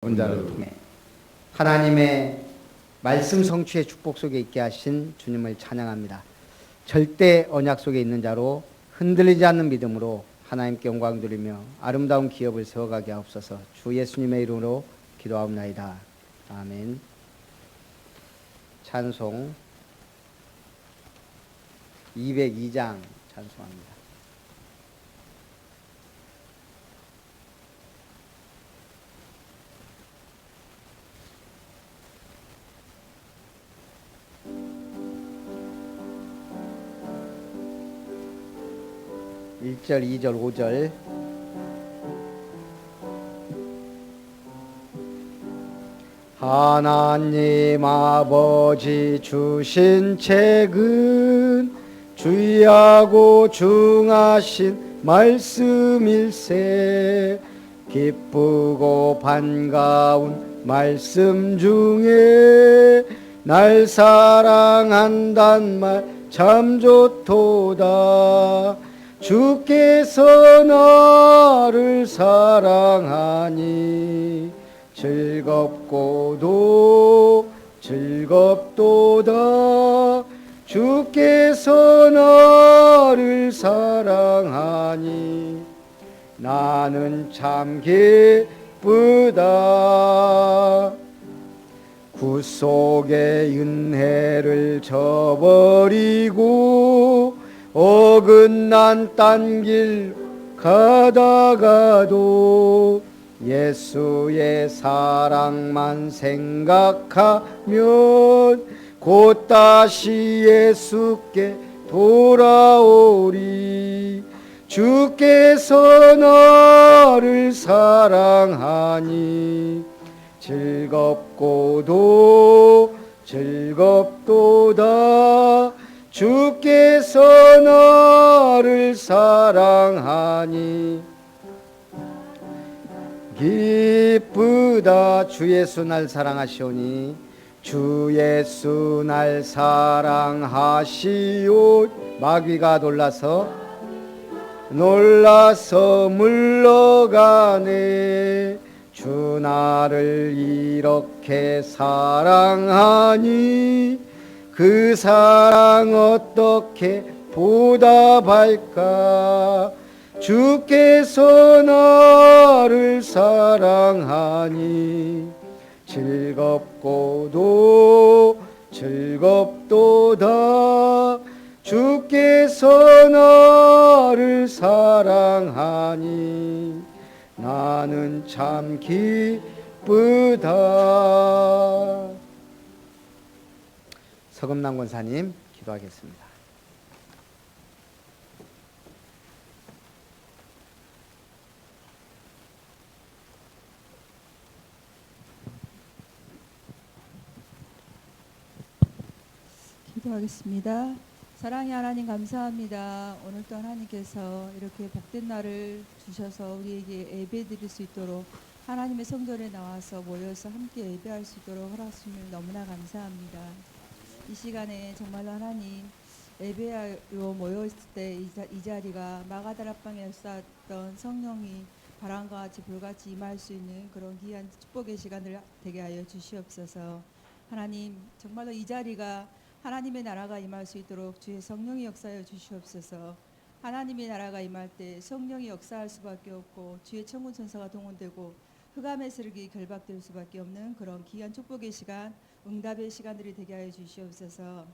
원자를 통해 하나님의 말씀 성취의 축복 속에 있게 하신 주님을 찬양합니다. 절대 언약 속에 있는 자로 흔들리지 않는 믿음으로 하나님께 영광 드리며 아름다운 기업을 세워가게 하옵소서. 주 예수님의 이름으로 기도하옵나이다. 아멘. 찬송 202장 찬송합니다. 일 절, 2절, 5절. 하나님 아버지 주신 책은 주의하고 중하신 말씀일세. 기쁘고 반가운 말씀 중에 날 사랑한단 말 참 좋도다. 주께서 나를 사랑하니 즐겁고도 즐겁도다. 주께서 나를 사랑하니 나는 참 기쁘다. 구속의 은혜를 저버리고 어긋난 딴 길 가다가도 예수의 사랑만 생각하면 곧 다시 예수께 돌아오리. 주께서 나를 사랑하니 즐겁고도 즐겁도다. 주께서 나를 사랑하니 기쁘다. 주 예수 날 사랑하시오니 주 예수 날 사랑하시오. 마귀가 놀라서 물러가네. 주 나를 이렇게 사랑하니 그 사랑 어떻게 보답할까. 주께서 나를 사랑하니 즐겁고도 즐겁도다. 주께서 나를 사랑하니 나는 참 기쁘다. 서금남 권사님 기도하겠습니다. 기도하겠습니다. 사랑의 하나님 감사합니다. 오늘 또 하나님께서 이렇게 복된 날을 주셔서 우리에게 예배드릴 수 있도록 하나님의 성전에 나와서 모여서 함께 예배할 수 있도록 허락하심을 너무나 감사합니다. 이 시간에 정말로 하나님 예배하러 모여있을 때 이 자리가 마가다락방에 쏟았던 성령이 바람과 같이 불같이 임할 수 있는 그런 귀한 축복의 시간을 되게 하여 주시옵소서. 하나님 정말로 이 자리가 하나님의 나라가 임할 수 있도록 주의 성령이 역사하여 주시옵소서. 하나님의 나라가 임할 때 성령이 역사할 수밖에 없고 주의 천군 천사가 동원되고 흑암의 세력이 결박될 수밖에 없는 그런 귀한 축복의 시간, 응답의 시간들이 되게 하여 주시옵소서.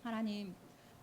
하나님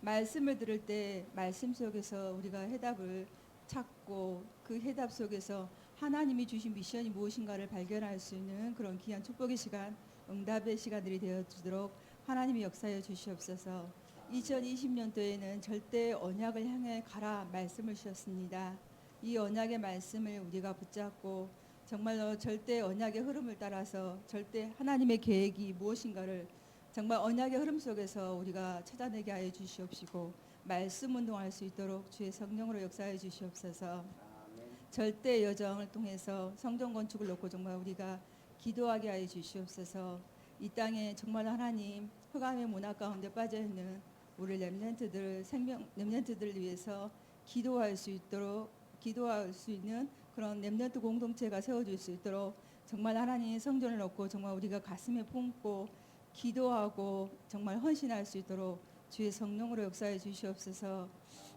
말씀을 들을 때 말씀 속에서 우리가 해답을 찾고 그 해답 속에서 하나님이 주신 미션이 무엇인가를 발견할 수 있는 그런 귀한 축복의 시간, 응답의 시간들이 되어주도록 하나님이 역사해 주시옵소서. 2020년도에는 절대 언약을 향해 가라 말씀을 주셨습니다. 이 언약의 말씀을 우리가 붙잡고 정말로 절대 언약의 흐름을 따라서 절대 하나님의 계획이 무엇인가를 정말 언약의 흐름 속에서 우리가 찾아내게 하여 주시옵시고 말씀 운동할 수 있도록 주의 성령으로 역사해 주시옵소서. 절대 여정을 통해서 성전 건축을 놓고 정말 우리가 기도하게 하여 주시옵소서. 이 땅에 정말 하나님 흑암의 문화 가운데 빠져있는 우리 렘넌트들을 위해서 기도할 수 있는 그런 렘넌트 공동체가 세워질 수 있도록 정말 하나님 성전을 놓고 정말 우리가 가슴에 품고 기도하고 정말 헌신할 수 있도록 주의 성령으로 역사해 주시옵소서.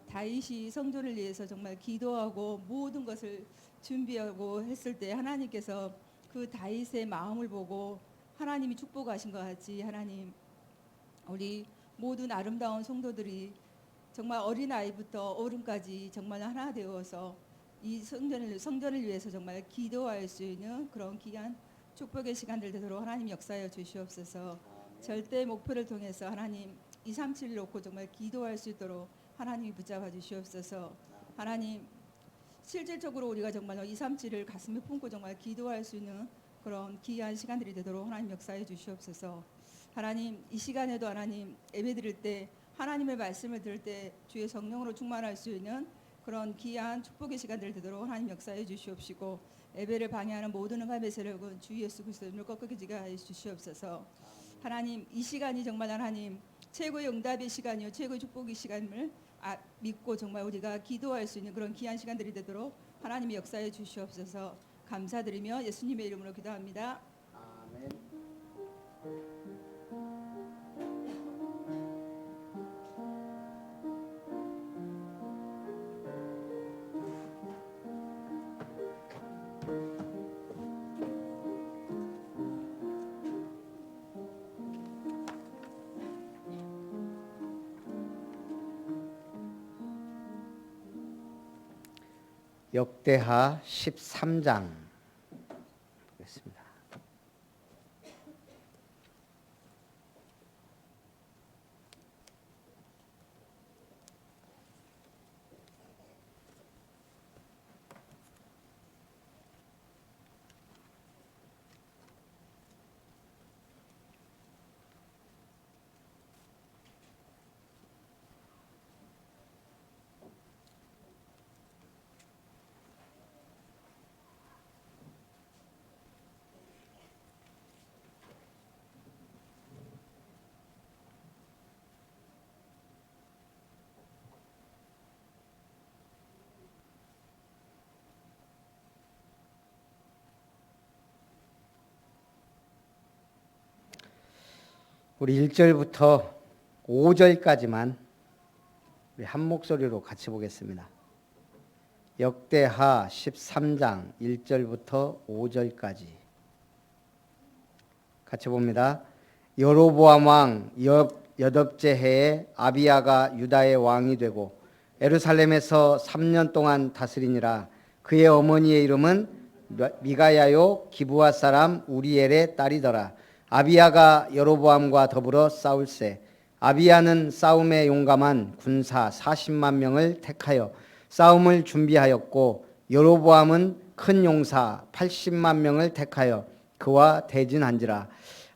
다윗이 성전을 위해서 정말 기도하고 모든 것을 준비하고 했을 때 하나님께서 그 다윗의 마음을 보고 하나님이 축복하신 것 같이 하나님 우리 모든 아름다운 성도들이 정말 어린아이부터 어른까지 정말 하나 되어서 이 성전을 위해서 정말 기도할 수 있는 그런 귀한 축복의 시간들 되도록 하나님 역사하여 주시옵소서. 절대 목표를 통해서 하나님 237을 놓고 정말 기도할 수 있도록 하나님이 붙잡아 주시옵소서. 하나님 실질적으로 우리가 정말 237을 가슴에 품고 정말 기도할 수 있는 그런 귀한 시간들이 되도록 하나님 역사해 주시옵소서. 하나님 이 시간에도 하나님 예배 드릴 때 하나님의 말씀을 들을 때 주의 성령으로 충만할 수 있는 그런 귀한 축복의 시간들 되도록 하나님 역사해 주시옵시고 예배를 방해하는 모든 응답의 세력은 주 예수 그리스도 이름으로 꺾어지게 하여 주시옵소서. 하나님 이 시간이 정말 하나님 최고의 응답의 시간이요 최고의 축복의 시간을 믿고 정말 우리가 기도할 수 있는 그런 귀한 시간들이 되도록 하나님이 역사해 주시옵소서. 감사드리며 예수님의 이름으로 기도합니다. 아멘. 역대하 13장 보겠습니다. 우리 1절부터 5절까지만 우리 한 목소리로 같이 보겠습니다. 역대하 13장 1절부터 5절까지 같이 봅니다. 여로보암 왕 여덟째 해에 아비야가 유다의 왕이 되고 예루살렘에서 3년 동안 다스리니라. 그의 어머니의 이름은 미가야요 기브아 사람 우리엘의 딸이더라. 아비야가 여로보암과 더불어 싸울세. 아비야는 싸움에 용감한 군사 40만 명을 택하여 싸움을 준비하였고 여로보암은 큰 용사 80만 명을 택하여 그와 대진한지라.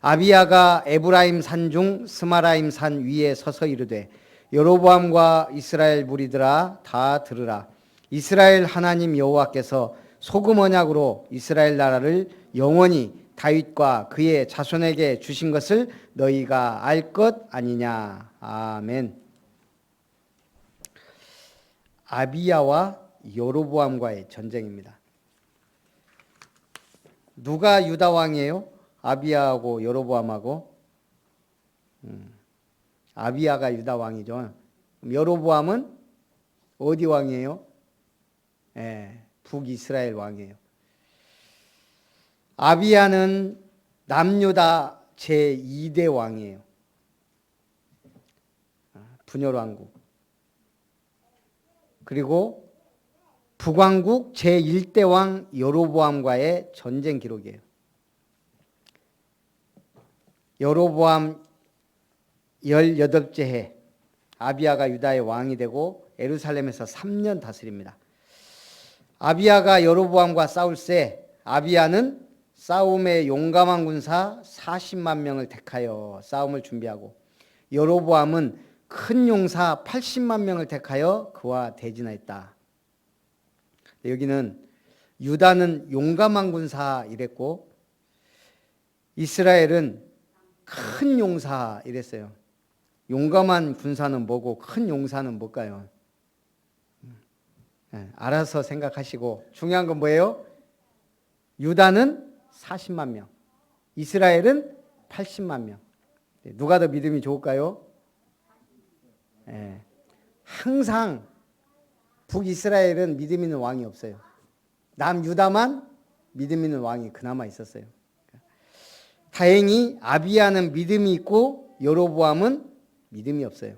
아비야가 에브라임 산 중 스마라임 산 위에 서서 이르되 여로보암과 이스라엘 무리들아 다 들으라. 이스라엘 하나님 여호와께서 소금 언약으로 이스라엘 나라를 영원히 다윗과 그의 자손에게 주신 것을 너희가 알 것 아니냐. 아멘. 아비야와 여로보암과의 전쟁입니다. 누가 유다 왕이에요? 아비야하고 여로보암하고. 아비야가 유다 왕이죠. 여로보암은 어디 왕이에요? 북이스라엘 왕이에요. 아비야는 남유다 제2대 왕이에요. 분열왕국. 그리고 북왕국 제1대 왕 여로보암과의 전쟁 기록이에요. 여로보암 18째 해 아비야가 유다의 왕이 되고 예루살렘에서 3년 다스립니다. 아비야가 여로보암과 싸울세. 아비야는 싸움에 용감한 군사 40만 명을 택하여 싸움을 준비하고 여로보암은 큰 용사 80만 명을 택하여 그와 대진하였다. 여기는 유다는 용감한 군사 이랬고 이스라엘은 큰 용사 이랬어요. 용감한 군사는 뭐고 큰 용사는 뭘까요? 알아서 생각하시고 중요한 건 뭐예요? 유다는 40만 명. 이스라엘은 80만 명. 누가 더 믿음이 좋을까요? 예. 항상 북이스라엘은 믿음 있는 왕이 없어요. 남유다만 믿음 있는 왕이 그나마 있었어요. 다행히 아비야는 믿음이 있고 여로보암은 믿음이 없어요.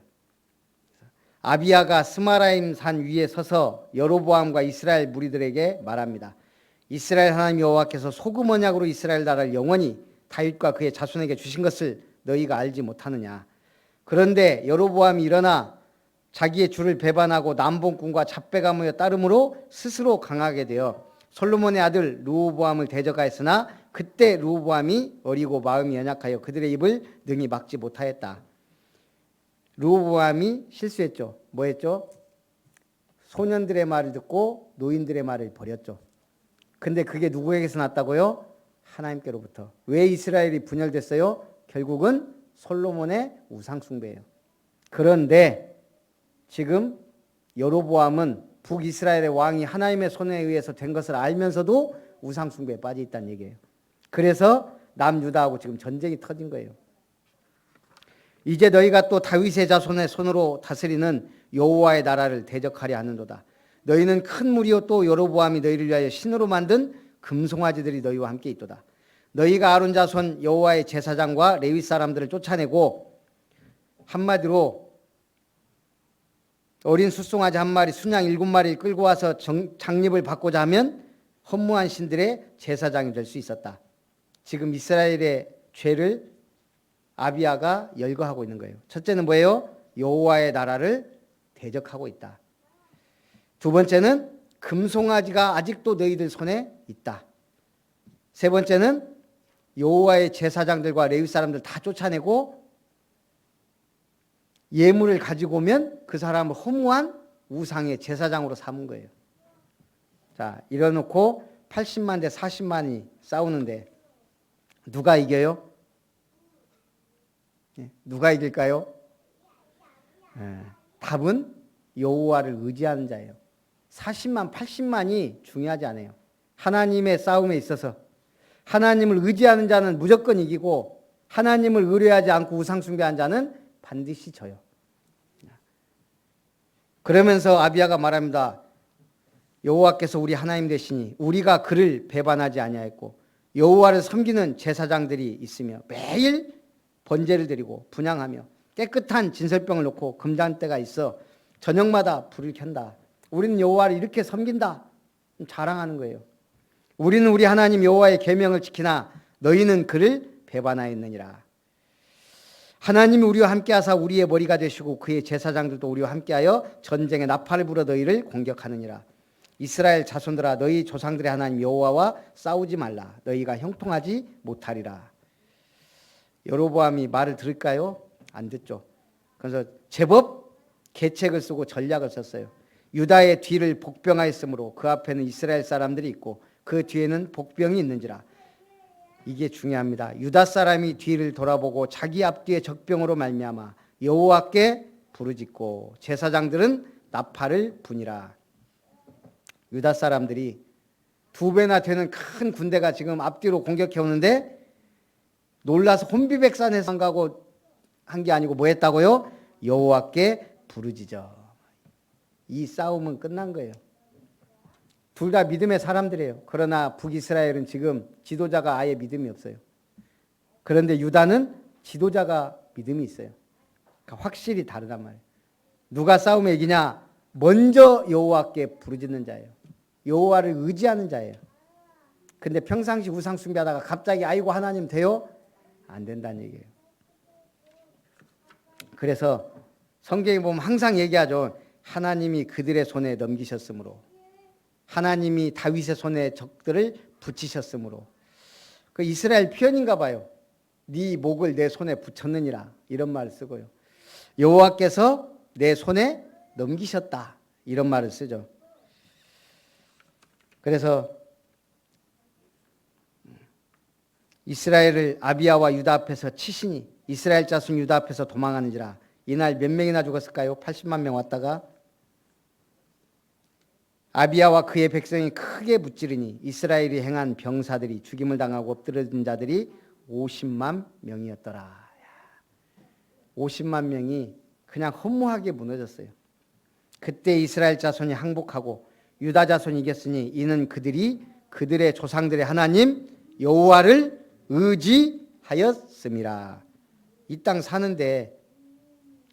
아비야가 스마라임 산 위에 서서 여로보암과 이스라엘 무리들에게 말합니다. 이스라엘 하나님 여호와께서 소금 언약으로 이스라엘 나라를 영원히 다윗과 그의 자손에게 주신 것을 너희가 알지 못하느냐. 그런데 여로보암이 일어나 자기의 주를 배반하고 남봉꾼과 잡배가 모여 따름으로 스스로 강하게 되어 솔로몬의 아들 르호보암을 대적하였으나 그때 르호보암이 어리고 마음이 연약하여 그들의 입을 능히 막지 못하였다. 르호보암이 실수했죠. 뭐 했죠? 소년들의 말을 듣고 노인들의 말을 버렸죠. 근데 그게 누구에게서 났다고요? 하나님께로부터. 왜 이스라엘이 분열됐어요? 결국은 솔로몬의 우상 숭배예요. 그런데 지금 여로보암은 북이스라엘의 왕이 하나님의 손에 의해서 된 것을 알면서도 우상 숭배에 빠져 있다는 얘기예요. 그래서 남유다하고 지금 전쟁이 터진 거예요. 이제 너희가 또 다윗의 자손의 손으로 다스리는 여호와의 나라를 대적하려 하는도다. 너희는 큰 무리요 또 여로보암이 너희를 위하여 신으로 만든 금송아지들이 너희와 함께 있도다. 너희가 아론 자손 여호와의 제사장과 레위 사람들을 쫓아내고 한마디로 어린 숫송아지 한 마리, 순양 7마리를 끌고 와서 장립을 받고자 하면 허무한 신들의 제사장이 될 수 있었다. 지금 이스라엘의 죄를 아비야가 열거하고 있는 거예요. 첫째는 뭐예요? 여호와의 나라를 대적하고 있다. 두 번째는 금송아지가 아직도 너희들 손에 있다. 세 번째는 여호와의 제사장들과 레위 사람들 다 쫓아내고 예물을 가지고 오면 그 사람을 허무한 우상의 제사장으로 삼은 거예요. 자, 이래놓고 80만 대 40만이 싸우는데 누가 이겨요? 누가 이길까요? 답은 여호와를 의지하는 자예요. 40만, 80만이 중요하지 않아요. 하나님의 싸움에 있어서 하나님을 의지하는 자는 무조건 이기고 하나님을 의뢰하지 않고 우상 숭배한 자는 반드시 져요. 그러면서 아비야가 말합니다. 여호와께서 우리 하나님 되시니 우리가 그를 배반하지 아니하였고 여호와를 섬기는 제사장들이 있으며 매일 번제를 드리고 분향하며 깨끗한 진설병을 놓고 금잔대가 있어 저녁마다 불을 켠다. 우리는 여호와를 이렇게 섬긴다. 자랑하는 거예요. 우리는 우리 하나님 여호와의 계명을 지키나 너희는 그를 배반하였느니라. 하나님이 우리와 함께하사 우리의 머리가 되시고 그의 제사장들도 우리와 함께하여 전쟁에 나팔을 불어 너희를 공격하느니라. 이스라엘 자손들아 너희 조상들의 하나님 여호와와 싸우지 말라. 너희가 형통하지 못하리라. 여로보암이 말을 들을까요? 안 듣죠. 그래서 제법 계책을 쓰고 전략을 썼어요. 유다의 뒤를 복병하였으므로 그 앞에는 이스라엘 사람들이 있고 그 뒤에는 복병이 있는지라. 이게 중요합니다. 유다 사람이 뒤를 돌아보고 자기 앞뒤에 적병으로 말미암아 여호와께 부르짖고 제사장들은 나팔을 부니라. 유다 사람들이 2배나 되는 큰 군대가 지금 앞뒤로 공격해 오는데 놀라서 혼비백산해서 가고 한 게 아니고 뭐 했다고요? 여호와께 부르짖어. 이 싸움은 끝난 거예요. 둘 다 믿음의 사람들이에요. 그러나 북이스라엘은 지금 지도자가 아예 믿음이 없어요. 그런데 유다는 지도자가 믿음이 있어요. 그러니까 확실히 다르단 말이에요. 누가 싸움에 이기냐? 먼저 여호와께 부르짖는 자예요. 여호와를 의지하는 자예요. 근데 평상시 우상 숭배하다가 갑자기 아이고 하나님 돼요? 안 된다는 얘기예요. 그래서 성경에 보면 항상 얘기하죠. 하나님이 그들의 손에 넘기셨으므로, 하나님이 다윗의 손에 적들을 붙이셨으므로. 그 이스라엘 표현인가 봐요. 네 목을 내 손에 붙였느니라 이런 말을 쓰고요. 여호와께서 내 손에 넘기셨다 이런 말을 쓰죠. 그래서 이스라엘을 아비야와 유다 앞에서 치시니 이스라엘 자손 유다 앞에서 도망하는지라. 이날 몇 명이나 죽었을까요? 80만 명 왔다가 아비야와 그의 백성이 크게 무찌르니 이스라엘이 행한 병사들이 죽임을 당하고 엎드러진 자들이 50만 명이었더라. 50만 명이 그냥 허무하게 무너졌어요. 그때 이스라엘 자손이 항복하고 유다 자손이 이겼으니 이는 그들이 그들의 조상들의 하나님 여호와를 의지하였음이라. 이 땅 사는데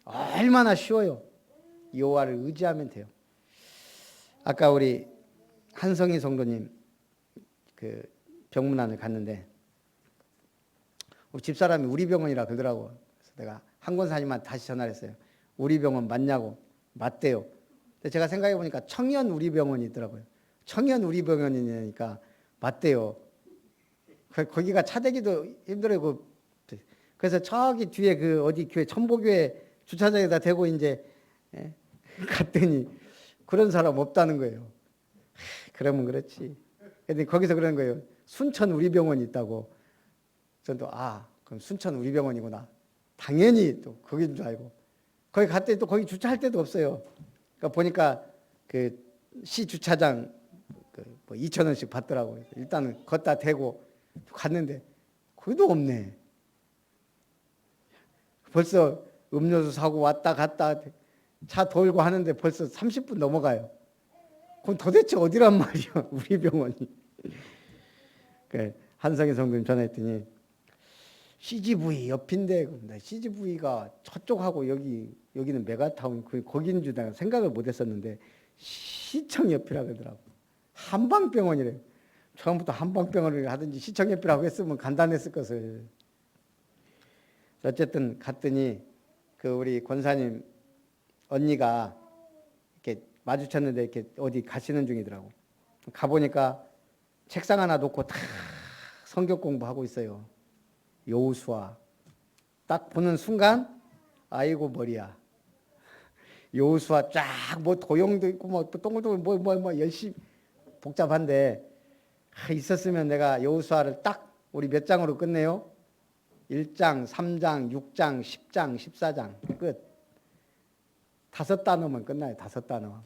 얼마나 쉬워요. 여호와를 의지하면 돼요. 아까 우리 한성희 성도님 그 병문안을 갔는데 집사람이 우리 병원이라 그러더라고. 그래서 내가 한 권사님한테 다시 전화를 했어요. 우리 병원 맞냐고. 맞대요. 근데 제가 생각해 보니까 청년 우리 병원이 있더라고요. 청년 우리 병원이니까 맞대요. 거기가 차대기도 힘들어요. 그래서 저기 뒤에 그 어디 교회 천보교회 주차장에다 대고 이제 갔더니 그런 사람 없다는 거예요. 그러면 그렇지. 근데 거기서 그러는 거예요. 순천 우리 병원이 있다고. 저도 그럼 순천 우리 병원이구나. 당연히 또 거긴 줄 알고. 거기 갔더니 또 거기 주차할 데도 없어요. 그러니까 보니까 그 시 주차장 뭐 2,000원씩 받더라고요. 일단은 걷다 대고 갔는데 거기도 없네. 벌써 음료수 사고 왔다 갔다 차 돌고 하는데 벌써 30분 넘어가요. 그럼 도대체 어디란 말이야, 우리 병원이. 한성희 성도님 전화했더니 CGV 옆인데 CGV가 저쪽하고 여기는 메가타운 거기인 줄 내가 생각을 못했었는데 시청 옆이라 그러더라고. 한방병원이래요. 처음부터 한방병원을 하든지 시청 옆이라고 했으면 간단했을 것을. 어쨌든 갔더니 그 우리 권사님 언니가 이렇게 마주쳤는데 이렇게 어디 가시는 중이더라고. 가보니까 책상 하나 놓고 다 성경 공부하고 있어요. 여호수아. 딱 보는 순간 아이고 머리야. 여호수아 쫙 뭐 도형도 있고 뭐 동글동글 뭐 열심히 복잡한데 있었으면 내가 여호수아를 딱 우리 몇 장으로 끝내요? 1장, 3장, 6장, 10장, 14장 끝. 5단어면 끝나요. 5단어.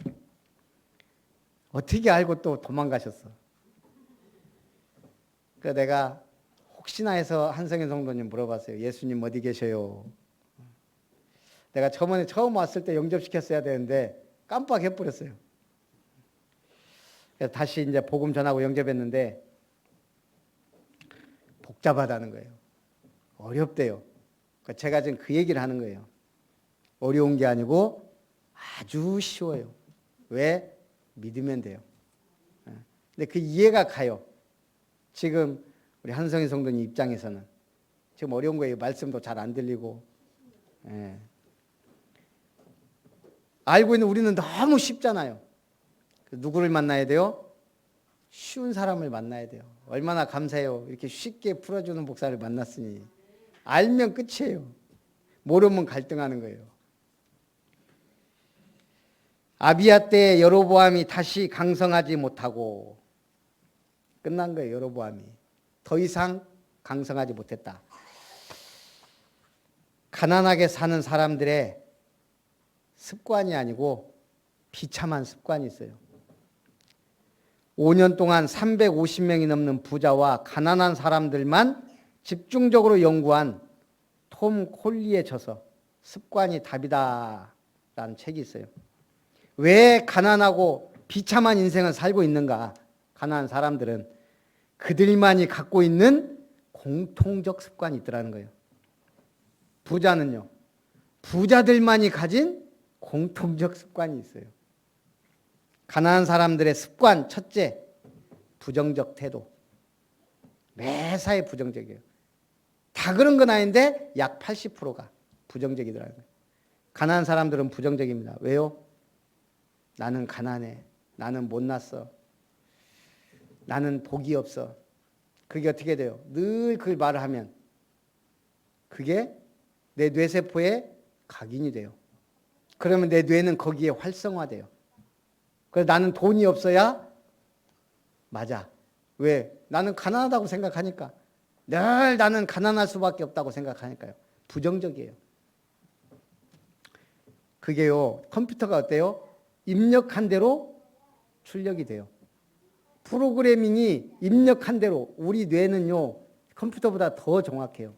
어떻게 알고 또 도망가셨어? 그래서 내가 혹시나 해서 한성현 성도님 물어봤어요. 예수님 어디 계셔요? 내가 저번에 처음 왔을 때 영접시켰어야 되는데 깜빡해버렸어요. 그래서 다시 이제 복음 전하고 영접했는데 복잡하다는 거예요. 어렵대요. 그러니까 제가 지금 그 얘기를 하는 거예요. 어려운 게 아니고 아주 쉬워요. 왜? 믿으면 돼요. 근데 그 이해가 가요. 지금 우리 한성희 성도님 입장에서는 지금 어려운 거예요. 말씀도 잘 안 들리고. 알고 있는 우리는 너무 쉽잖아요. 누구를 만나야 돼요? 쉬운 사람을 만나야 돼요. 얼마나 감사해요. 이렇게 쉽게 풀어주는 목사를 만났으니. 알면 끝이에요. 모르면 갈등하는 거예요. 아비야 때 여로보암이 다시 강성하지 못하고 끝난 거예요. 여로보암이 더 이상 강성하지 못했다. 가난하게 사는 사람들의 습관이 아니고 비참한 습관이 있어요. 5년 동안 350명이 넘는 부자와 가난한 사람들만 집중적으로 연구한 톰 콜리의 저서 습관이 답이다 라는 책이 있어요. 왜 가난하고 비참한 인생을 살고 있는가? 가난한 사람들은 그들만이 갖고 있는 공통적 습관이 있더라는 거예요. 부자는요. 부자들만이 가진 공통적 습관이 있어요. 가난한 사람들의 습관 첫째, 부정적 태도. 매사에 부정적이에요. 다 그런 건 아닌데 약 80%가 부정적이더라고요. 가난한 사람들은 부정적입니다. 왜요? 나는 가난해. 나는 못났어. 나는 복이 없어. 그게 어떻게 돼요? 늘 그 말을 하면 그게 내 뇌세포에 각인이 돼요. 그러면 내 뇌는 거기에 활성화돼요. 그래서 나는 돈이 없어야 맞아. 왜? 나는 가난하다고 생각하니까. 늘 나는 가난할 수밖에 없다고 생각하니까요. 부정적이에요. 그게요. 컴퓨터가 어때요? 입력한 대로 출력이 돼요. 프로그래밍이 입력한 대로 우리 뇌는요 컴퓨터보다 더 정확해요.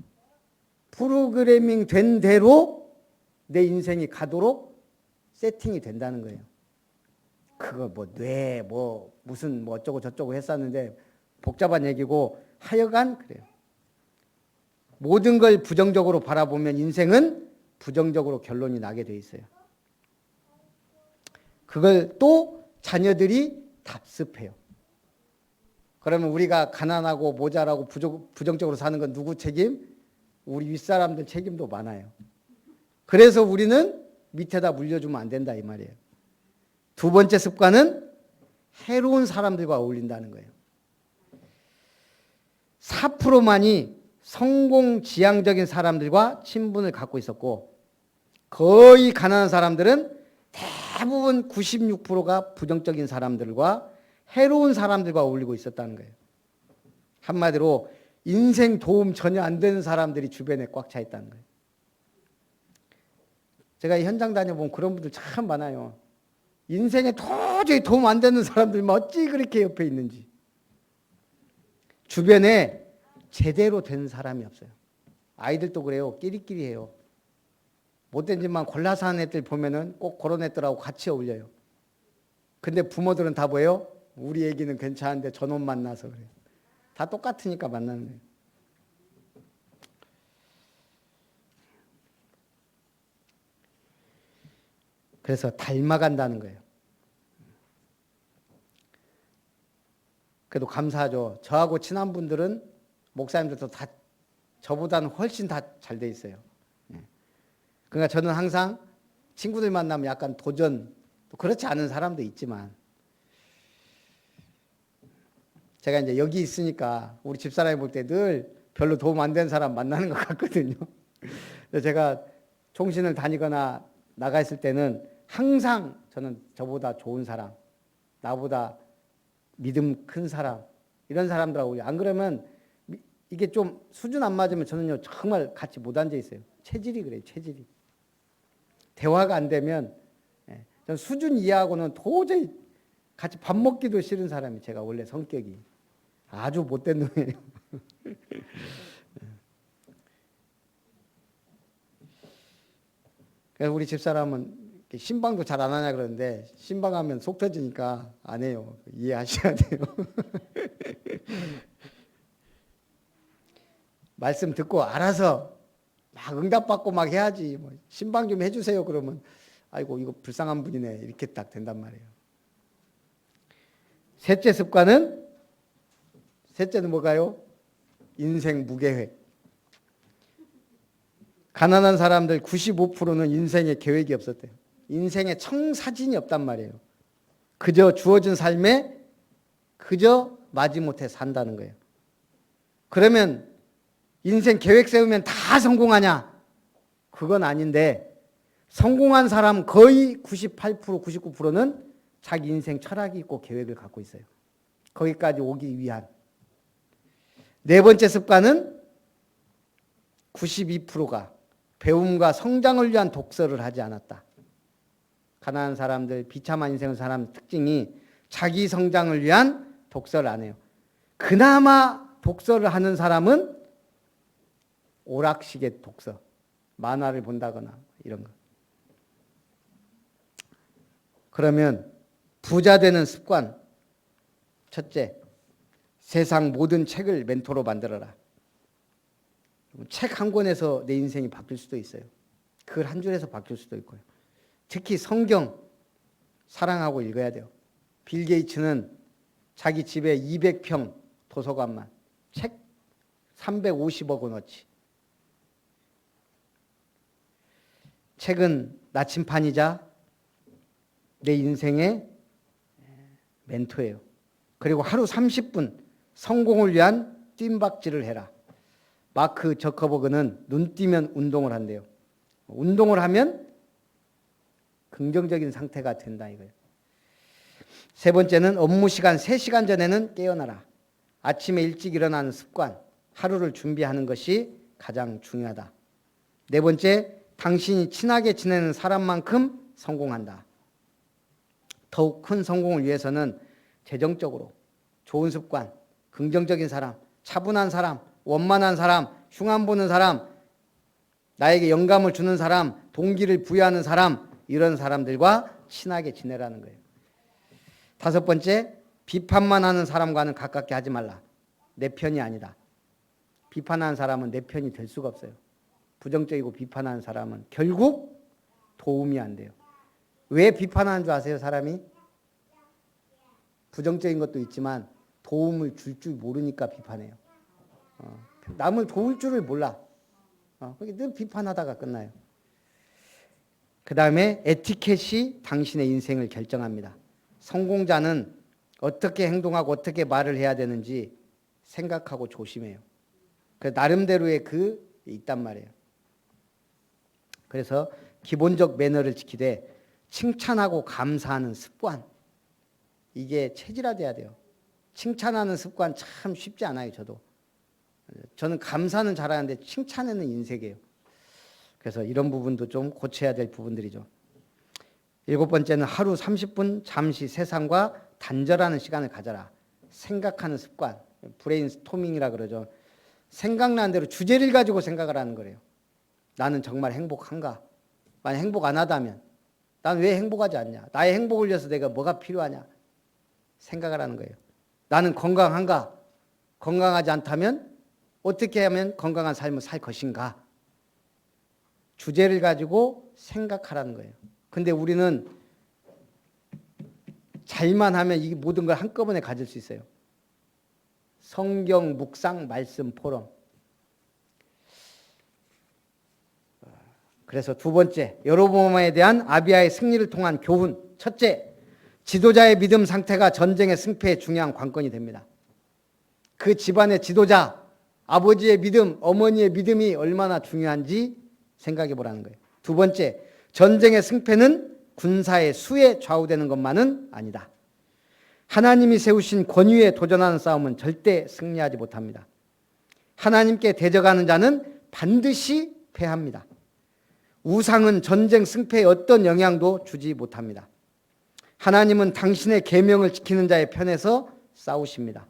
프로그래밍 된 대로 내 인생이 가도록 세팅이 된다는 거예요. 그거 뭐 뇌 뭐 무슨 뭐 어쩌고 저쩌고 했었는데 복잡한 얘기고 하여간 그래요. 모든 걸 부정적으로 바라보면 인생은 부정적으로 결론이 나게 돼 있어요. 그걸 또 자녀들이 답습해요. 그러면 우리가 가난하고 모자라고 부정적으로 사는 건 누구 책임? 우리 윗사람들 책임도 많아요. 그래서 우리는 밑에다 물려주면 안 된다 이 말이에요. 두 번째 습관은 해로운 사람들과 어울린다는 거예요. 4%만이 성공지향적인 사람들과 친분을 갖고 있었고 거의 가난한 사람들은 대부분 96%가 부정적인 사람들과 해로운 사람들과 어울리고 있었다는 거예요. 한마디로 인생 도움 전혀 안 되는 사람들이 주변에 꽉 차 있다는 거예요. 제가 현장 다녀보면 그런 분들 참 많아요. 인생에 도저히 도움 안 되는 사람들만 어찌 그렇게 옆에 있는지. 주변에 제대로 된 사람이 없어요. 아이들도 그래요. 끼리끼리 해요. 못된 짓만 골라서 하는 애들 보면은 꼭 그런 애들하고 같이 어울려요. 근데 부모들은 다 뭐예요? 우리 애기는 괜찮은데 저놈 만나서 그래요. 다 똑같으니까 만나는 거예요. 그래서 닮아간다는 거예요. 그래도 감사하죠. 저하고 친한 분들은 목사님들도 다 저보다는 훨씬 다 잘 돼 있어요. 그러니까 저는 항상 친구들 만나면 약간 도전, 또 그렇지 않은 사람도 있지만 제가 이제 여기 있으니까 우리 집사람이 볼 때 늘 별로 도움 안 되는 사람 만나는 것 같거든요. 그래서 제가 총신을 다니거나 나가 있을 때는 항상 저는 저보다 좋은 사람, 나보다 믿음 큰 사람, 이런 사람들하고 안 그러면 이게 좀 수준 안 맞으면 저는요 정말 같이 못 앉아 있어요. 체질이 그래요. 체질이. 대화가 안 되면 전 수준 이하고는 도저히 같이 밥 먹기도 싫은 사람이 제가 원래 성격이 아주 못된 놈이에요. 그래서 우리 집사람은 신방도 잘 안 하냐 그러는데 신방하면 속 터지니까 안 해요. 이해하셔야 돼요. 말씀 듣고 알아서 막 응답받고 막 해야지. 뭐 신방 좀 해주세요 그러면 아이고 이거 불쌍한 분이네 이렇게 딱 된단 말이에요. 셋째는 뭘까요? 인생 무계획. 가난한 사람들 95%는 인생에 계획이 없었대요. 인생에 청사진이 없단 말이에요. 그저 주어진 삶에 그저 마지못해 산다는 거예요. 그러면 인생 계획 세우면 다 성공하냐? 그건 아닌데 성공한 사람 거의 98%, 99%는 자기 인생 철학이 있고 계획을 갖고 있어요. 거기까지 오기 위한. 네 번째 습관은 92%가 배움과 성장을 위한 독서를 하지 않았다. 가난한 사람들, 비참한 인생을 사는 특징이 자기 성장을 위한 독서를 안 해요. 그나마 독서를 하는 사람은 오락식의 독서, 만화를 본다거나 이런 거. 그러면 부자 되는 습관. 첫째, 세상 모든 책을 멘토로 만들어라. 책 한 권에서 내 인생이 바뀔 수도 있어요. 글 한 줄에서 바뀔 수도 있고요. 특히 성경 사랑하고 읽어야 돼요. 빌 게이츠는 자기 집에 200평 도서관만 책 350억 원어치. 책은 나침판이자 내 인생의 멘토예요. 그리고 하루 30분 성공을 위한 뜀박질을 해라. 마크 저커버그는 눈 뜨면 운동을 한대요. 운동을 하면 긍정적인 상태가 된다 이거예요. 세 번째는 업무 시간 3시간 전에는 깨어나라. 아침에 일찍 일어나는 습관, 하루를 준비하는 것이 가장 중요하다. 네 번째, 당신이 친하게 지내는 사람만큼 성공한다. 더욱 큰 성공을 위해서는 재정적으로 좋은 습관, 긍정적인 사람, 차분한 사람, 원만한 사람, 흉안 보는 사람, 나에게 영감을 주는 사람, 동기를 부여하는 사람, 이런 사람들과 친하게 지내라는 거예요. 다섯 번째, 비판만 하는 사람과는 가깝게 하지 말라. 내 편이 아니다. 비판하는 사람은 내 편이 될 수가 없어요. 부정적이고 비판하는 사람은 결국 도움이 안 돼요. 왜 비판하는 줄 아세요, 사람이? 부정적인 것도 있지만 도움을 줄 줄 모르니까 비판해요. 남을 도울 줄을 몰라. 늘 비판하다가 끝나요. 그 다음에 에티켓이 당신의 인생을 결정합니다. 성공자는 어떻게 행동하고 어떻게 말을 해야 되는지 생각하고 조심해요. 그 나름대로의 있단 말이에요. 그래서 기본적 매너를 지키되 칭찬하고 감사하는 습관, 이게 체질화돼야 돼요. 칭찬하는 습관 참 쉽지 않아요. 저는 감사는 잘하는데 칭찬에는 인색이에요. 그래서 이런 부분도 좀 고쳐야 될 부분들이죠. 일곱 번째는 하루 30분 잠시 세상과 단절하는 시간을 가져라. 생각하는 습관, 브레인스토밍이라 그러죠. 생각나는 대로 주제를 가지고 생각을 하는 거래요. 나는 정말 행복한가? 만약 행복 안 하다면 난 왜 행복하지 않냐? 나의 행복을 위해서 내가 뭐가 필요하냐? 생각을 하는 거예요. 나는 건강한가? 건강하지 않다면 어떻게 하면 건강한 삶을 살 것인가? 주제를 가지고 생각하라는 거예요. 근데 우리는 잘만 하면 이 모든 걸 한꺼번에 가질 수 있어요. 성경, 묵상, 말씀, 포럼. 그래서 두 번째, 여로보암에 대한 아비야의 승리를 통한 교훈. 첫째, 지도자의 믿음 상태가 전쟁의 승패에 중요한 관건이 됩니다. 그 집안의 지도자, 아버지의 믿음, 어머니의 믿음이 얼마나 중요한지 생각해 보라는 거예요. 두 번째, 전쟁의 승패는 군사의 수에 좌우되는 것만은 아니다. 하나님이 세우신 권위에 도전하는 싸움은 절대 승리하지 못합니다. 하나님께 대적하는 자는 반드시 패합니다. 우상은 전쟁 승패에 어떤 영향도 주지 못합니다. 하나님은 당신의 계명을 지키는 자의 편에서 싸우십니다.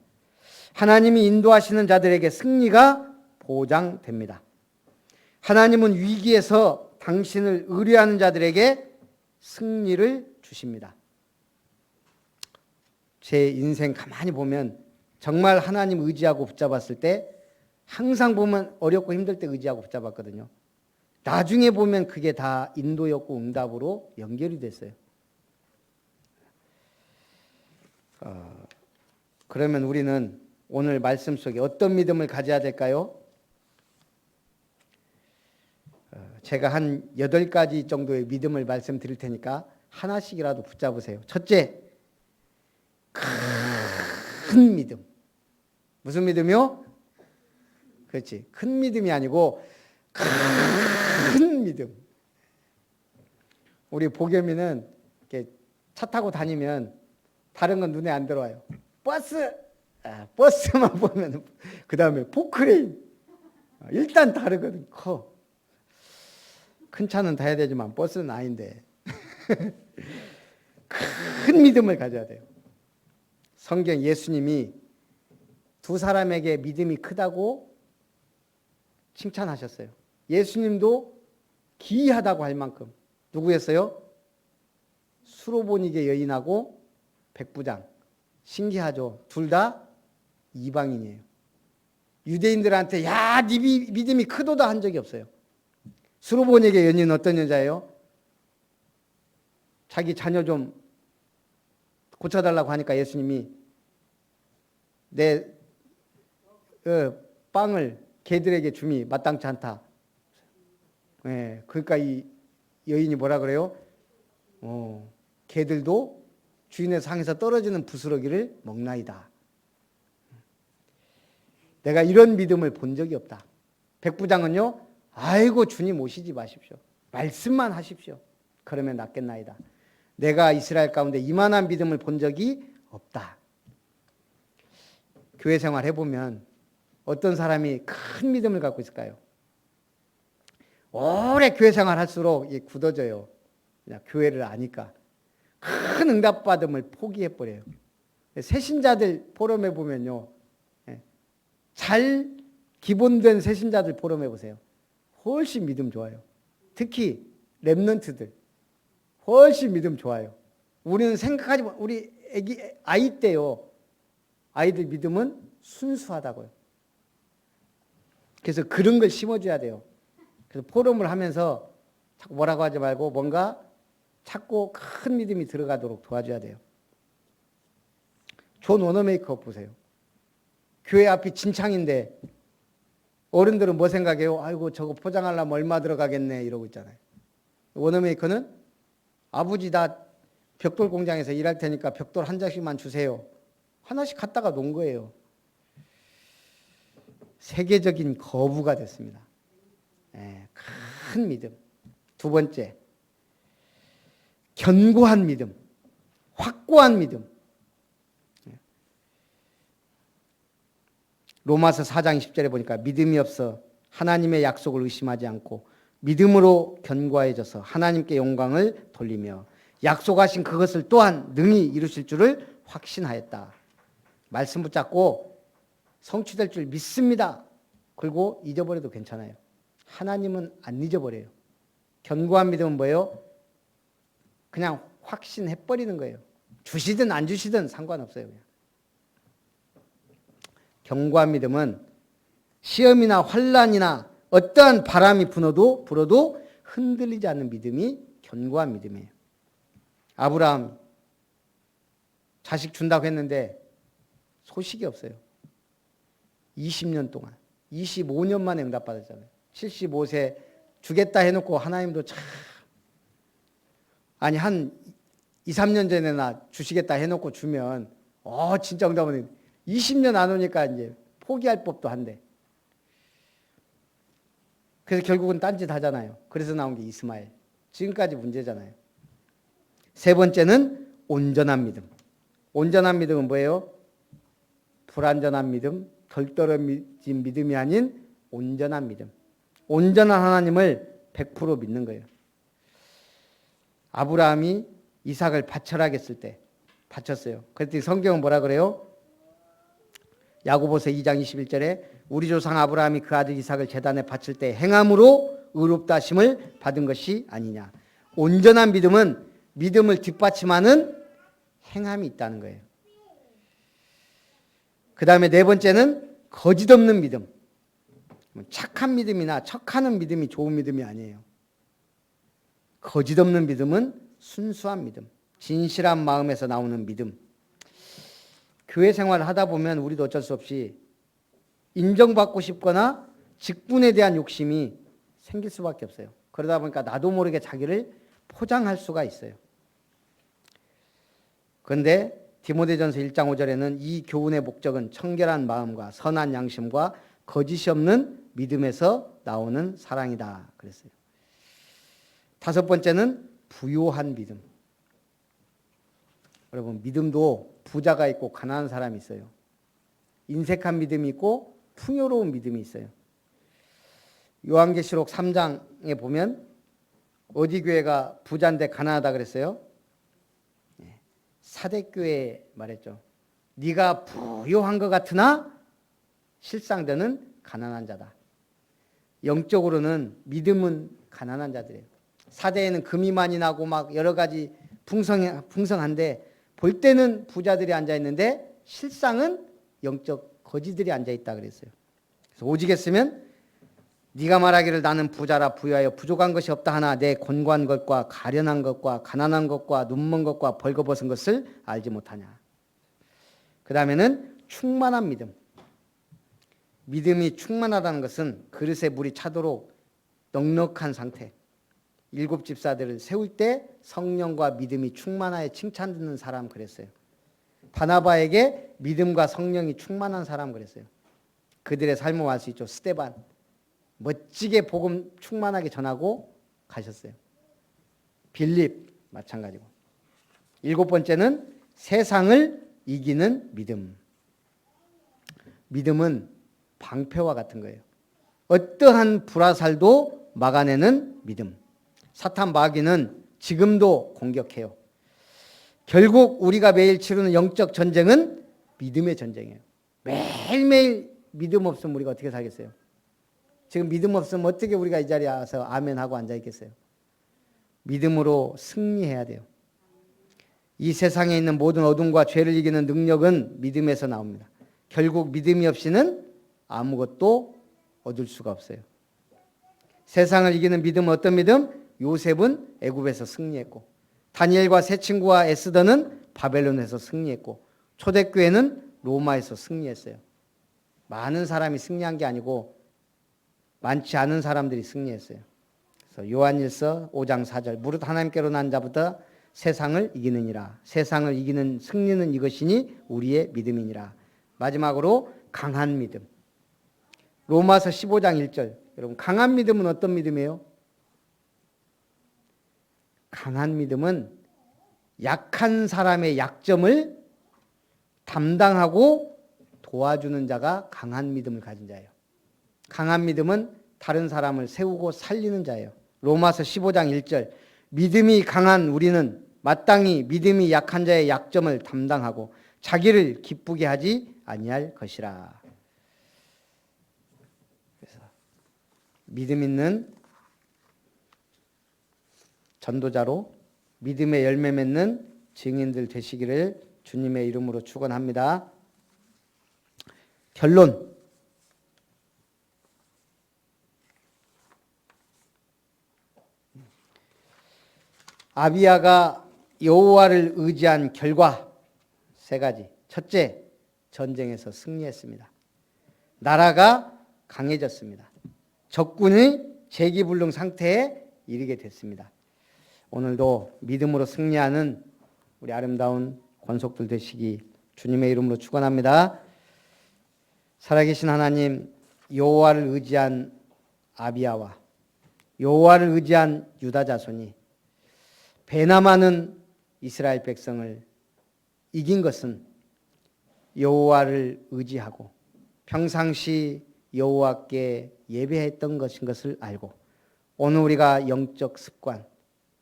하나님이 인도하시는 자들에게 승리가 보장됩니다. 하나님은 위기에서 당신을 의뢰하는 자들에게 승리를 주십니다. 제 인생 가만히 보면 정말 하나님 의지하고 붙잡았을 때 항상 보면 어렵고 힘들 때 의지하고 붙잡았거든요. 나중에 보면 그게 다 인도였고 응답으로 연결이 됐어요. 그러면 우리는 오늘 말씀 속에 어떤 믿음을 가져야 될까요? 제가 한 8가지 정도의 믿음을 말씀드릴 테니까 하나씩이라도 붙잡으세요. 첫째, 큰 믿음. 무슨 믿음이요? 그렇지. 큰 믿음이 아니고 큰 믿음. 우리 복염이는 이렇게 차 타고 다니면 다른 건 눈에 안 들어와요. 버스만 보면 그 다음에 포크레인. 일단 다르거든. 커. 큰 차는 타야 되지만 버스는 아닌데. 큰 믿음을 가져야 돼요. 성경 예수님이 두 사람에게 믿음이 크다고 칭찬하셨어요. 예수님도 기이하다고 할 만큼. 누구였어요? 수로보니게 여인하고 백부장. 신기하죠. 둘 다 이방인이에요. 유대인들한테 야, 네 믿음이 크도다 한 적이 없어요. 수로보니게 여인은 어떤 여자예요? 자기 자녀 좀 고쳐달라고 하니까 예수님이 내 빵을 개들에게 줌이 마땅치 않다. 그러니까 이 여인이 뭐라 그래요? 개들도 주인의 상에서 떨어지는 부스러기를 먹나이다. 내가 이런 믿음을 본 적이 없다. 백부장은요, 아이고 주님 오시지 마십시오. 말씀만 하십시오. 그러면 낫겠나이다. 내가 이스라엘 가운데 이만한 믿음을 본 적이 없다. 교회 생활 해보면 어떤 사람이 큰 믿음을 갖고 있을까요? 오래 교회 생활 할수록 굳어져요. 그냥 교회를 아니까. 큰 응답받음을 포기해버려요. 새신자들 포럼에 보면요, 잘 기본된 새신자들 포럼에 보세요. 훨씬 믿음 좋아요. 특히 랩런트들 훨씬 믿음 좋아요. 우리는 생각하지 못, 우리 아이 때요, 아이들 믿음은 순수하다고요. 그래서 그런 걸 심어줘야 돼요. 그래서 포럼을 하면서 자꾸 뭐라고 하지 말고 뭔가 찾고 큰 믿음이 들어가도록 도와줘야 돼요. 존 워너메이커 보세요. 교회 앞이 진창인데 어른들은 뭐 생각해요? 아이고 저거 포장하려면 얼마 들어가겠네 이러고 있잖아요. 워너메이커는 아버지 나 벽돌 공장에서 일할 테니까 벽돌 한 장씩만 주세요. 하나씩 갖다가 놓은 거예요. 세계적인 거부가 됐습니다. 큰 믿음. 두 번째, 견고한 믿음, 확고한 믿음. 로마서 4장 10절에 보니까 믿음이 없어 하나님의 약속을 의심하지 않고 믿음으로 견고해져서 하나님께 영광을 돌리며 약속하신 그것을 또한 능히 이루실 줄을 확신하였다. 말씀 붙잡고 성취될 줄 믿습니다. 그리고 잊어버려도 괜찮아요. 하나님은 안 잊어버려요. 견고한 믿음은 뭐예요? 그냥 확신해버리는 거예요. 주시든 안 주시든 상관없어요. 그냥. 견고한 믿음은 시험이나 환난이나 어떠한 바람이 불어도 흔들리지 않는 믿음이 견고한 믿음이에요. 아브라함 자식 준다고 했는데 소식이 없어요. 20년 동안 25년 만에 응답받았잖아요. 75세 주겠다 해놓고 하나님도 참 아니 한 2, 3년 전에나 주시겠다 해놓고 주면 진짜 응답은 20년 안 오니까 이제 포기할 법도 한데 그래서 결국은 딴짓 하잖아요. 그래서 나온 게 이스마엘. 지금까지 문제잖아요. 세 번째는 온전한 믿음. 온전한 믿음은 뭐예요? 불완전한 믿음, 덜 떨어진 믿음이 아닌 온전한 믿음. 온전한 하나님을 100% 믿는 거예요. 아브라함이 이삭을 바쳐라겠을 때 바쳤어요. 그랬더니 성경은 뭐라 그래요? 야고보서 2장 21절에 우리 조상 아브라함이 그 아들 이삭을 제단에 바칠 때 행함으로 의롭다 하심을 받은 것이 아니냐. 온전한 믿음은 믿음을 뒷받침하는 행함이 있다는 거예요. 그 다음에 네 번째는 거짓 없는 믿음. 착한 믿음이나 척하는 믿음이 좋은 믿음이 아니에요. 거짓 없는 믿음은 순수한 믿음, 진실한 마음에서 나오는 믿음. 교회 생활을 하다 보면 우리도 어쩔 수 없이 인정받고 싶거나 직분에 대한 욕심이 생길 수밖에 없어요. 그러다 보니까 나도 모르게 자기를 포장할 수가 있어요. 그런데 디모데전서 1장 5절에는 이 교훈의 목적은 청결한 마음과 선한 양심과 거짓이 없는 믿음에서 나오는 사랑이다 그랬어요. 다섯 번째는 부요한 믿음. 여러분 믿음도 부자가 있고 가난한 사람이 있어요. 인색한 믿음이 있고 풍요로운 믿음이 있어요. 요한계시록 3장에 보면 어디 교회가 부자인데 가난하다 그랬어요? 사대교회 말했죠. 네가 부요한 것 같으나 실상 너는 가난한 자다. 영적으로는 믿음은 가난한 자들이에요. 사대에는 금이 많이 나고 막 여러 가지 풍성한데 볼 때는 부자들이 앉아있는데 실상은 영적 거지들이 앉아있다 그랬어요. 그래서 오직했으면 네가 말하기를 나는 부자라 부유하여 부족한 것이 없다 하나 내 곤고한 것과 가련한 것과 가난한 것과 눈먼 것과 벌거벗은 것을 알지 못하냐. 그 다음에는 충만한 믿음. 믿음이 충만하다는 것은 그릇에 물이 차도록 넉넉한 상태. 7 집사들을 세울 때 성령과 믿음이 충만하여 칭찬 듣는 사람 그랬어요. 바나바에게 믿음과 성령이 충만한 사람 그랬어요. 그들의 삶을 알 수 있죠. 스데반 멋지게 복음 충만하게 전하고 가셨어요. 빌립 마찬가지고. 7번째는 세상을 이기는 믿음. 믿음은 방패와 같은 거예요. 어떠한 불화살도 막아내는 믿음. 사탄 마귀는 지금도 공격해요. 결국 우리가 매일 치르는 영적 전쟁은 믿음의 전쟁이에요. 매일매일 믿음 없으면 우리가 어떻게 살겠어요? 지금 믿음 없으면 어떻게 우리가 이 자리에 와서 아멘 하고 앉아 있겠어요? 믿음으로 승리해야 돼요. 이 세상에 있는 모든 어둠과 죄를 이기는 능력은 믿음에서 나옵니다. 결국 믿음이 없이는 아무것도 얻을 수가 없어요. 세상을 이기는 믿음은 어떤 믿음? 요셉은 애굽에서 승리했고, 다니엘과 세 친구와 에스더는 바벨론에서 승리했고, 초대교회는 로마에서 승리했어요. 많은 사람이 승리한 게 아니고 많지 않은 사람들이 승리했어요. 그래서 요한일서 5장 4절, 무릇 하나님께로 난 자부터 세상을 이기느니라. 세상을 이기는 승리는 이것이니 우리의 믿음이니라. 마지막으로 강한 믿음. 로마서 15장 1절. 여러분, 강한 믿음은 어떤 믿음이에요? 강한 믿음은 약한 사람의 약점을 담당하고 도와주는 자가 강한 믿음을 가진 자예요. 강한 믿음은 다른 사람을 세우고 살리는 자예요. 로마서 15장 1절. 믿음이 강한 우리는 마땅히 믿음이 약한 자의 약점을 담당하고 자기를 기쁘게 하지 아니할 것이라. 그래서 믿음 있는 전도자로 믿음의 열매 맺는 증인들 되시기를 주님의 이름으로 축원합니다. 결론. 아비야가 여호와를 의지한 결과 세 가지. 첫째, 전쟁에서 승리했습니다. 나라가 강해졌습니다. 적군의 재기불능 상태에 이르게 됐습니다. 오늘도 믿음으로 승리하는 우리 아름다운 권속들 되시기 주님의 이름으로 축원합니다. 살아계신 하나님, 여호와를 의지한 아비야와 여호와를 의지한 유다 자손이 배남하는 이스라엘 백성을 이긴 것은 여호와를 의지하고 평상시 여호와께 예배했던 것인 것을 알고, 오늘 우리가 영적 습관,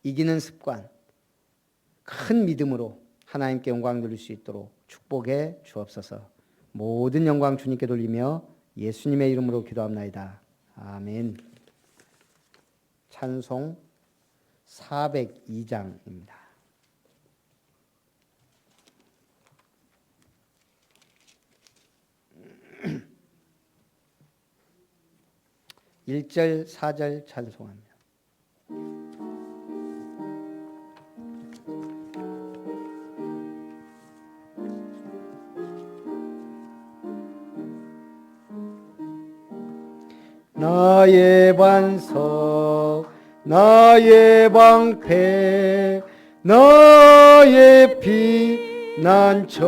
이기는 습관, 큰 믿음으로 하나님께 영광 돌릴 수 있도록 축복해 주옵소서. 모든 영광 주님께 돌리며 예수님의 이름으로 기도합나이다. 아멘. 찬송 402장입니다. (1절) (4절) 찬송합니다. 나의 반석, 나의 방패, 나의 피난처,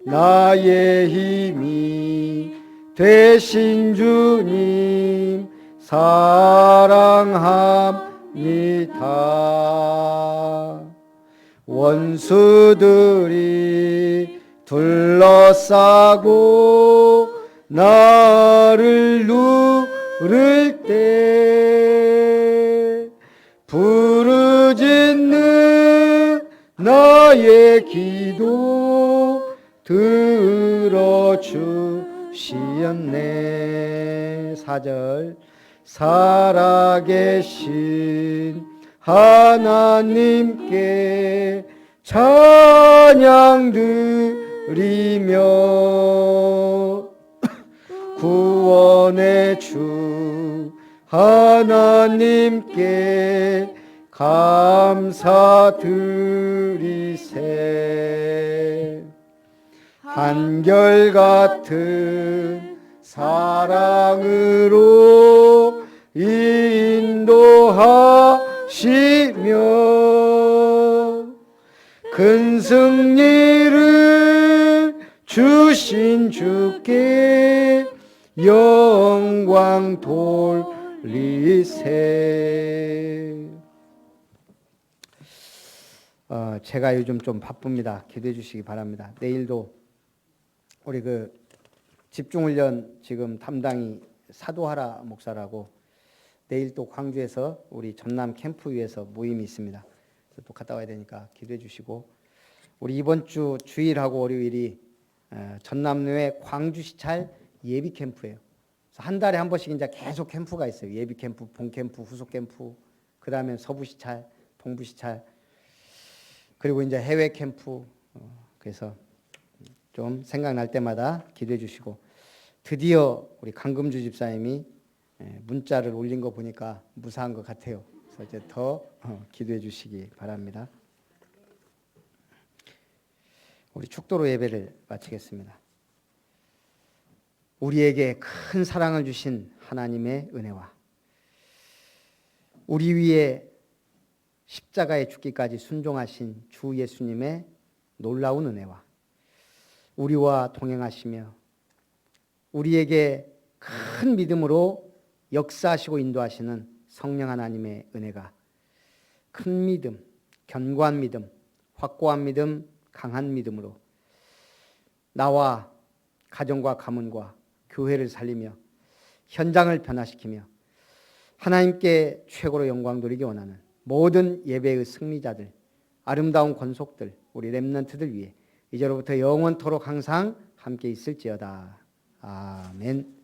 나의 힘이 되신 주님 사랑합니다. 원수들이 둘러싸고 나를 누를 때 부르짖는 나의 기도 들어주시었네. 4절. 살아계신 하나님께 찬양 드리며 구원의 주 하나님께 감사드리세. 한결같은 사랑으로 인도하시며 큰 승리를 주신 주께 영광 돌리세. 제가 요즘 좀 바쁩니다. 기도해 주시기 바랍니다. 내일도 우리 집중훈련 지금 담당이 사도하라 목사라고 내일 또 광주에서 우리 전남 캠프 위에서 모임이 있습니다. 또 갔다 와야 되니까 기도해 주시고, 우리 이번 주 주일하고 월요일이 전남로의 광주 시찰 예비 캠프예요. 그래서 한 달에 한 번씩 이제 계속 캠프가 있어요. 예비 캠프, 본 캠프, 후속 캠프, 그 다음에 서부 시찰, 동부 시찰, 그리고 이제 해외 캠프. 그래서 좀 생각날 때마다 기도해 주시고, 드디어 우리 강금주 집사님이 문자를 올린 거 보니까 무사한 것 같아요. 그래서 이제 더 기도해 주시기 바랍니다. 우리 축도로 예배를 마치겠습니다. 우리에게 큰 사랑을 주신 하나님의 은혜와 우리 위에 십자가에 죽기까지 순종하신 주 예수님의 놀라운 은혜와 우리와 동행하시며 우리에게 큰 믿음으로 역사하시고 인도하시는 성령 하나님의 은혜가 큰 믿음, 견고한 믿음, 확고한 믿음, 강한 믿음으로 나와 가정과 가문과 교회를 살리며 현장을 변화시키며 하나님께 최고로 영광 돌리기 원하는 모든 예배의 승리자들, 아름다운 권속들, 우리 렘넌트들 위해 이제로부터 영원토록 항상 함께 있을지어다. 아멘.